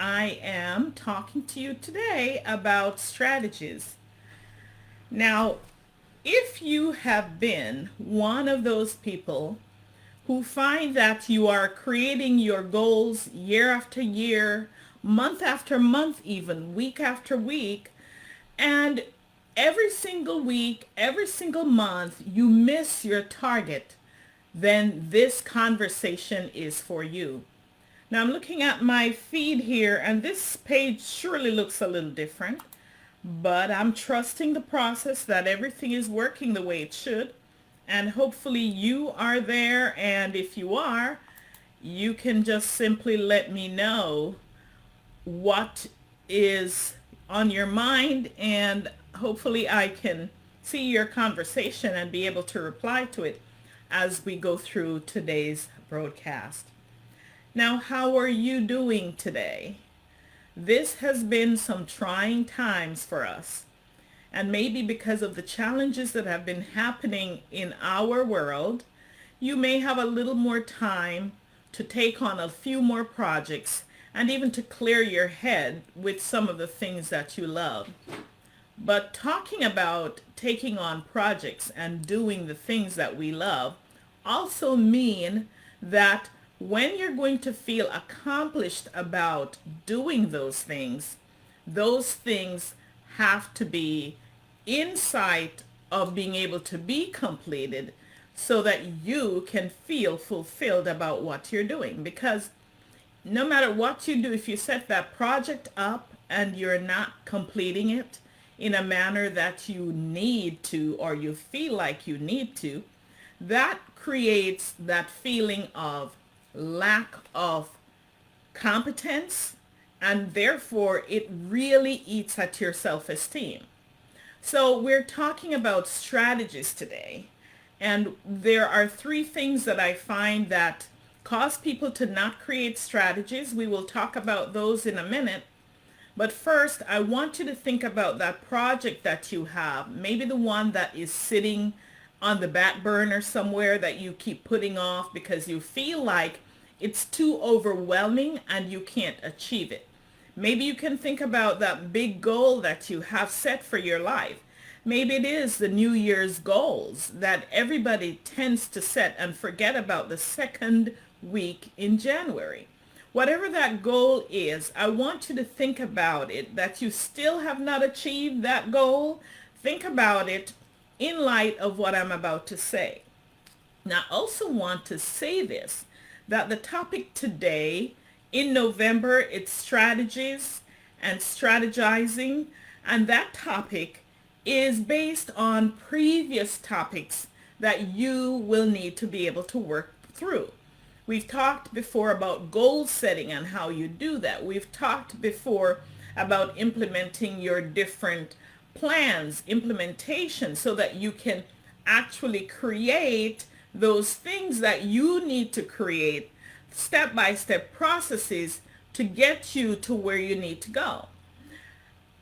I am talking to you today about strategies. Now, if you have been one of those people who find that you are creating your goals year after year, month after month, even week after week, and every single week, every single month, you miss your target, then this conversation is for you. Now I'm looking at my feed here and this page surely looks a little different, but I'm trusting the process that everything is working the way it should. And hopefully you are there, and if you are, you can just simply let me know what is on your mind, and hopefully I can see your conversation and be able to reply to it as we go through today's broadcast. Now, how are you doing today? This has been some trying times for us. And maybe because of the challenges that have been happening in our world, you may have a little more time to take on a few more projects and even to clear your head with some of the things that you love. But talking about taking on projects and doing the things that we love also mean that when you're going to feel accomplished about doing those things have to be in sight of being able to be completed so that you can feel fulfilled about what you're doing. Because no matter what you do, if you set that project up and you're not completing it in a manner that you need to or you feel like you need to, that creates that feeling of lack of competence, and therefore it really eats at your self-esteem. So we're talking about strategies today, and there are three things that I find that cause people to not create strategies. We will talk about those in a minute. But first, I want you to think about that project that you have, maybe the one that is sitting on the back burner somewhere that you keep putting off because you feel like it's too overwhelming and you can't achieve it. Maybe you can think about that big goal that you have set for your life. Maybe it is the New Year's goals that everybody tends to set and forget about the second week in January. Whatever that goal is, I want you to think about it, that you still have not achieved that goal. Think about it in light of what I'm about to say. Now, I also want to say this, that the topic today in November, it's strategies and strategizing, and that topic is based on previous topics that you will need to be able to work through. We've talked before about goal setting and how you do that. We've talked before about implementing your different plans, implementation, so that you can actually create those things that you need to create, step-by-step processes to get you to where you need to go.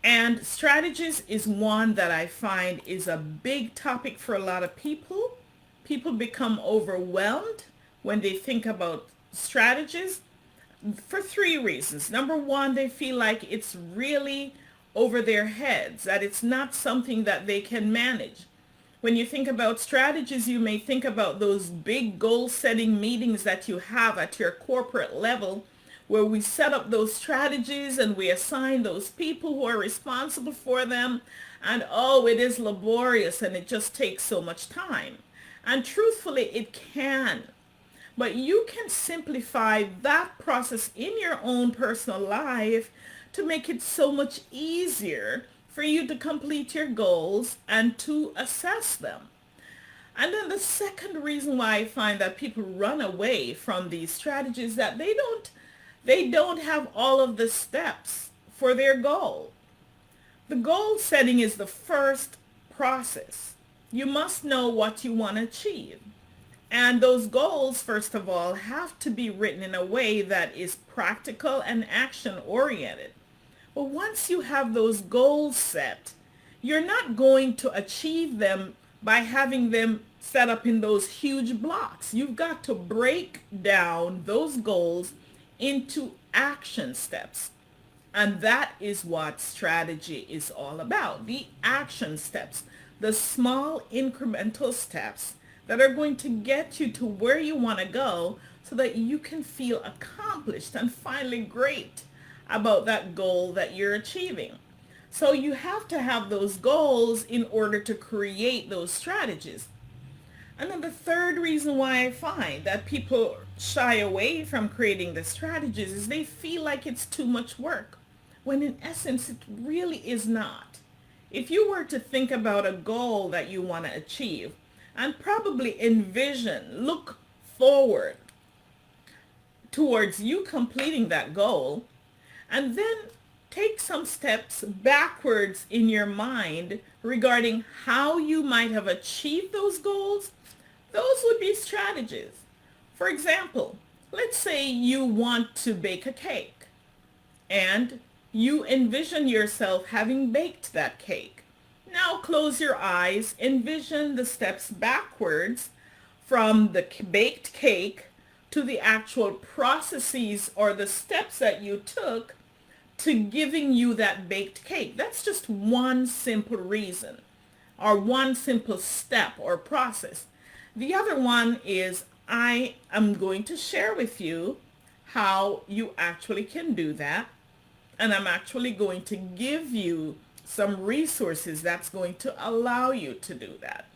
And strategies is one that I find is a big topic for a lot of people. People become overwhelmed when they think about strategies for three reasons. Number one, they feel like it's really over their heads, that it's not something that they can manage. When you think about strategies, you may think about those big goal setting meetings that you have at your corporate level where we set up those strategies and we assign those people who are responsible for them. And oh, it is laborious and it just takes so much time. And truthfully, it can. But you can simplify that process in your own personal life to make it so much easier for you to complete your goals and to assess them. And then the second reason why I find that people run away from these strategies is that they don't have all of the steps for their goal. The goal setting is the first process. You must know what you want to achieve. And those goals, first of all, have to be written in a way that is practical and action oriented. But once you have those goals set, you're not going to achieve them by having them set up in those huge blocks. You've got to break down those goals into action steps. And that is what strategy is all about. The action steps, the small incremental steps that are going to get you to where you want to go so that you can feel accomplished and finally great about that goal that you're achieving. So you have to have those goals in order to create those strategies. And then the third reason why I find that people shy away from creating the strategies is they feel like it's too much work, when in essence it really is not. If you were to think about a goal that you want to achieve and probably envision, look forward towards you completing that goal, and then take some steps backwards in your mind regarding how you might have achieved those goals, those would be strategies. For example, let's say you want to bake a cake and you envision yourself having baked that cake. Now close your eyes, envision the steps backwards from the baked cake to the actual processes or the steps that you took to giving you that baked cake. That's just one simple reason or one simple step or process. The other one is I am going to share with you how you actually can do that. And I'm actually going to give you some resources that's going to allow you to do that.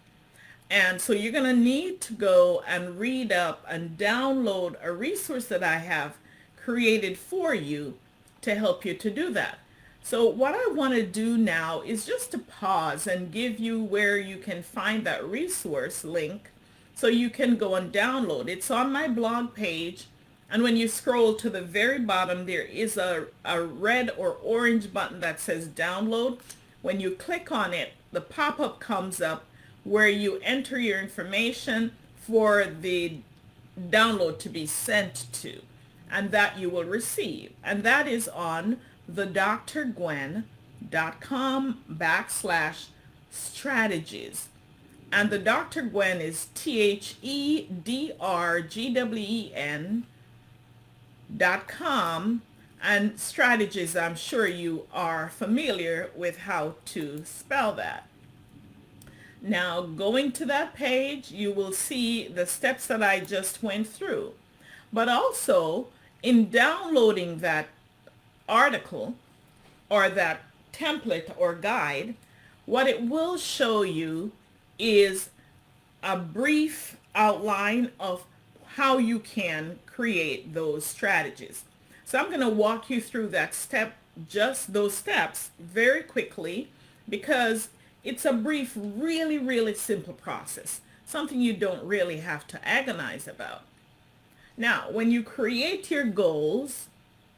And so you're going to need to go and read up and download a resource that I have created for you to help you to do that. So what I want to do now is just to pause and give you where you can find that resource link so you can go and download. It's on my blog page. And when you scroll to the very bottom, there is a red or orange button that says download. When you click on it, the pop-up comes up where you enter your information for the download to be sent to, and that you will receive. And that is on thedrgwen.com/strategies. And the Dr. Gwen is THEDRGWEN.com, and strategies, I'm sure you are familiar with how to spell that. Now, going to that page, you will see the steps that I just went through. But also, in downloading that article or that template or guide, what it will show you is a brief outline of how you can create those strategies. So I'm going to walk you through that step, just those steps very quickly, because it's a brief, really, really simple process, something you don't really have to agonize about. Now, when you create your goals,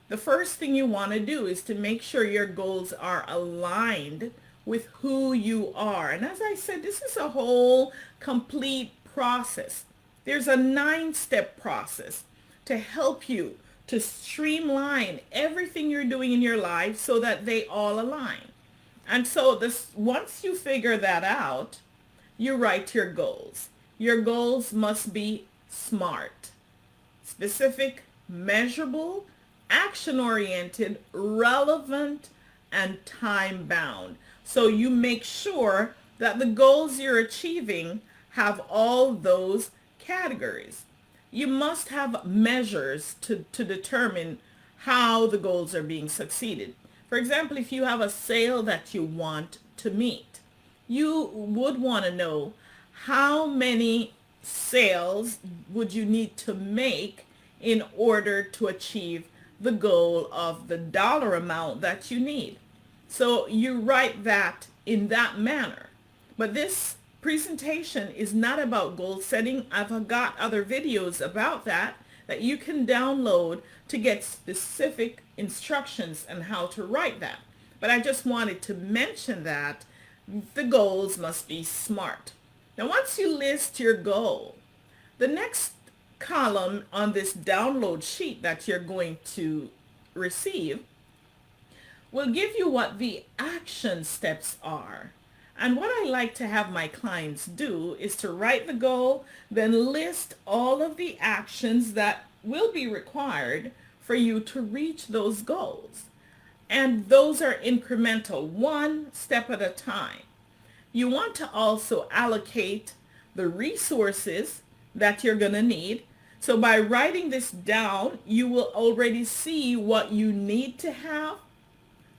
the first thing you want to do is to make sure your goals are aligned with who you are. And as I said, this is a whole complete process. There's a 9-step process to help you to streamline everything you're doing in your life so that they all align. And so once you figure that out, you write your goals. Your goals must be SMART, specific, measurable, action-oriented, relevant, and time-bound. So you make sure that the goals you're achieving have all those categories. You must have measures to determine how the goals are being succeeded. For example, if you have a sale that you want to meet, you would want to know how many sales would you need to make in order to achieve the goal of the dollar amount that you need. So you write that in that manner. But this presentation is not about goal setting. I've got other videos about that you can download to get specific instructions on how to write that. But I just wanted to mention that the goals must be SMART. Now, once you list your goal, the next column on this download sheet that you're going to receive will give you what the action steps are. And what I like to have my clients do is to write the goal, then list all of the actions that will be required for you to reach those goals. And those are incremental, one step at a time. You want to also allocate the resources that you're going to need. So by writing this down, you will already see what you need to have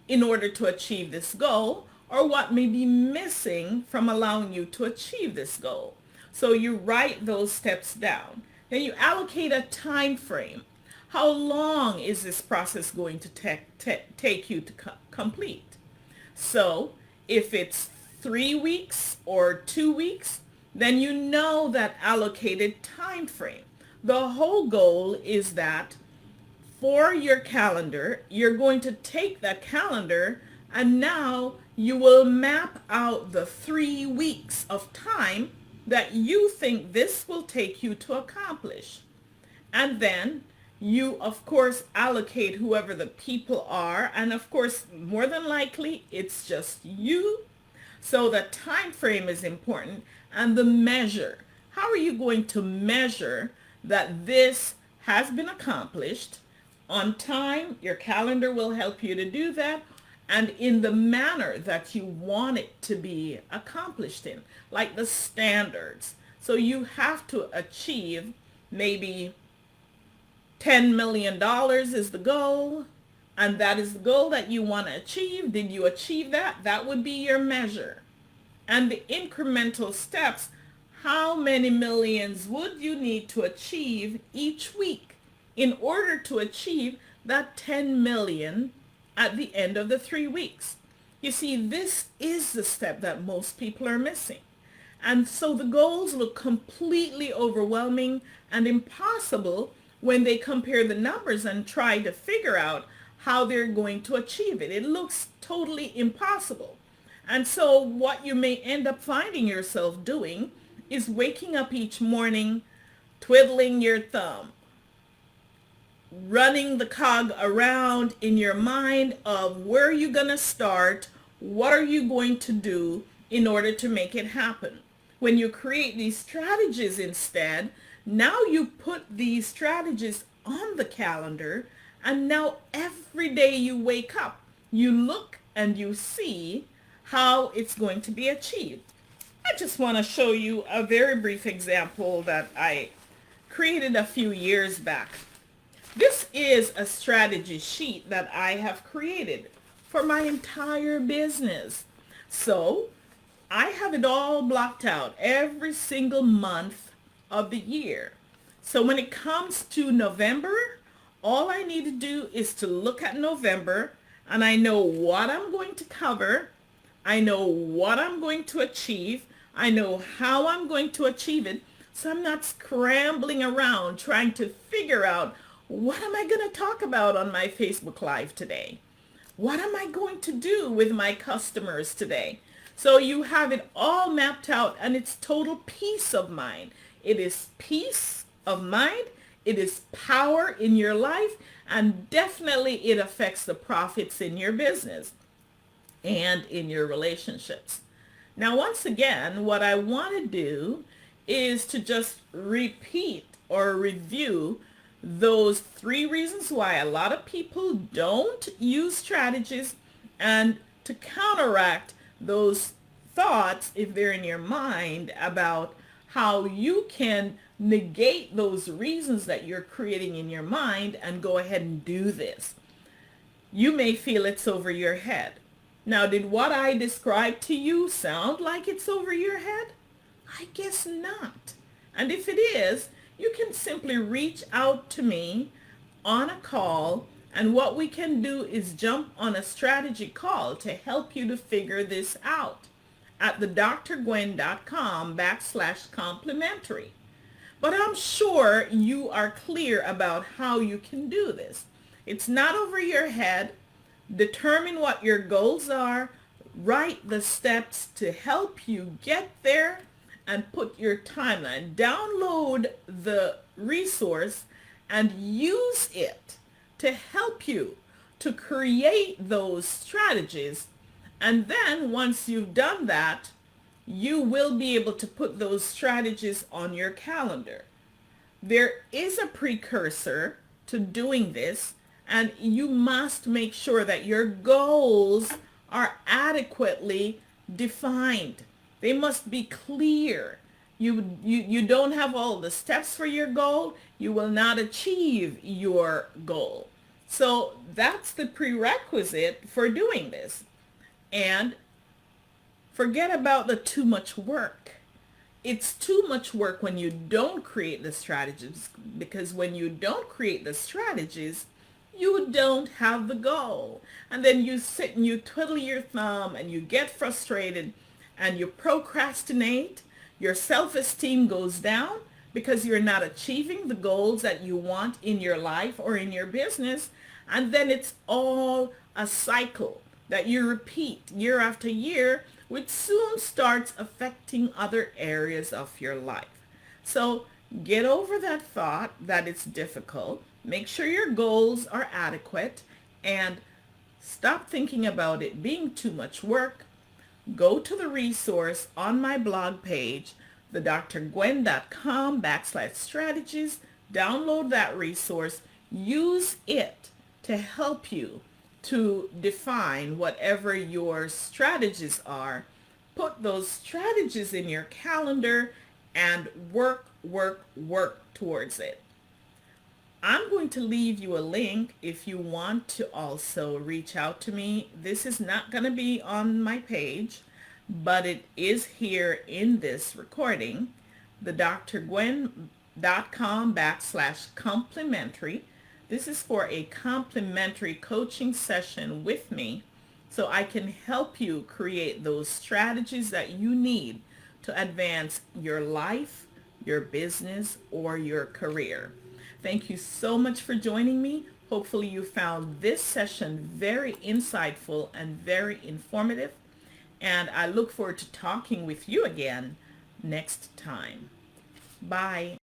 in order to achieve this goal, or what may be missing from allowing you to achieve this goal. So you write those steps down. Then you allocate a time frame. How long is this process going to take you to complete? So if it's 3 weeks or 2 weeks, then you know that allocated time frame. The whole goal is that for your calendar, you're going to take that calendar and now you will map out the 3 weeks of time that you think this will take you to accomplish. And then you, of course, allocate whoever the people are. And of course, more than likely, it's just you. So the time frame is important, and the measure. How are you going to measure that this has been accomplished on time? Your calendar will help you to do that, and in the manner that you want it to be accomplished in, like the standards. So you have to achieve maybe $10 million is the goal, and that is the goal that you want to achieve. Did you achieve that? That would be your measure. And the incremental steps, how many millions would you need to achieve each week in order to achieve that 10 million at the end of the 3 weeks? You see, this is the step that most people are missing. And so the goals look completely overwhelming and impossible when they compare the numbers and try to figure out how they're going to achieve it. It looks totally impossible. And so what you may end up finding yourself doing is waking up each morning, twiddling your thumb, running the cog around in your mind of where are you going to start, what are you going to do in order to make it happen. When you create these strategies instead, now you put these strategies on the calendar, and now every day you wake up, you look and you see how it's going to be achieved. I just want to show you a very brief example that I created a few years back. This is a strategy sheet that I have created for my entire business. So I have it all blocked out every single month of the year. So when it comes to November, all I need to do is to look at November, and I know what I'm going to cover. I know what I'm going to achieve. I know how I'm going to achieve it. So I'm not scrambling around trying to figure out, what am I going to talk about on my Facebook Live today? What am I going to do with my customers today? So you have it all mapped out, and it's total peace of mind. It is peace of mind. It is power in your life, and definitely it affects the profits in your business and in your relationships. Now, once again, what I want to do is to just repeat or review those 3 reasons why a lot of people don't use strategies, and to counteract those thoughts, if they're in your mind, about how you can negate those reasons that you're creating in your mind and go ahead and do this. You may feel it's over your head. Now, did what I described to you sound like it's over your head? I guess not. And if it is, you can simply reach out to me on a call, and what we can do is jump on a strategy call to help you to figure this out at thedrgwen.com/complimentary. But I'm sure you are clear about how you can do this. It's not over your head. Determine what your goals are. Write the steps to help you get there, and put your timeline. Download the resource and use it to help you to create those strategies. And then once you've done that, you will be able to put those strategies on your calendar. There is a precursor to doing this, And you must make sure that your goals are adequately defined. They must be clear. You don't have all the steps for your goal, you will not achieve your goal. So that's the prerequisite for doing this. And forget about the too much work. It's too much work when you don't create the strategies, because when you don't create the strategies, you don't have the goal. And then you sit and you twiddle your thumb and you get frustrated and you procrastinate. Your self-esteem goes down because you're not achieving the goals that you want in your life or in your business. And then it's all a cycle that you repeat year after year, which soon starts affecting other areas of your life. So get over that thought that it's difficult. Make sure your goals are adequate and stop thinking about it being too much work. Go to the resource on my blog page, thedrgwen.com/strategies. Download that resource. Use it to help you to define whatever your strategies are. Put those strategies in your calendar and work towards it. I'm going to leave you a link if you want to also reach out to me. This is not going to be on my page, but it is here in this recording, thedrgwen.com/complimentary. This is for a complimentary coaching session with me so I can help you create those strategies that you need to advance your life, your business, or your career. Thank you so much for joining me. Hopefully you found this session very insightful and very informative. And I look forward to talking with you again next time. Bye.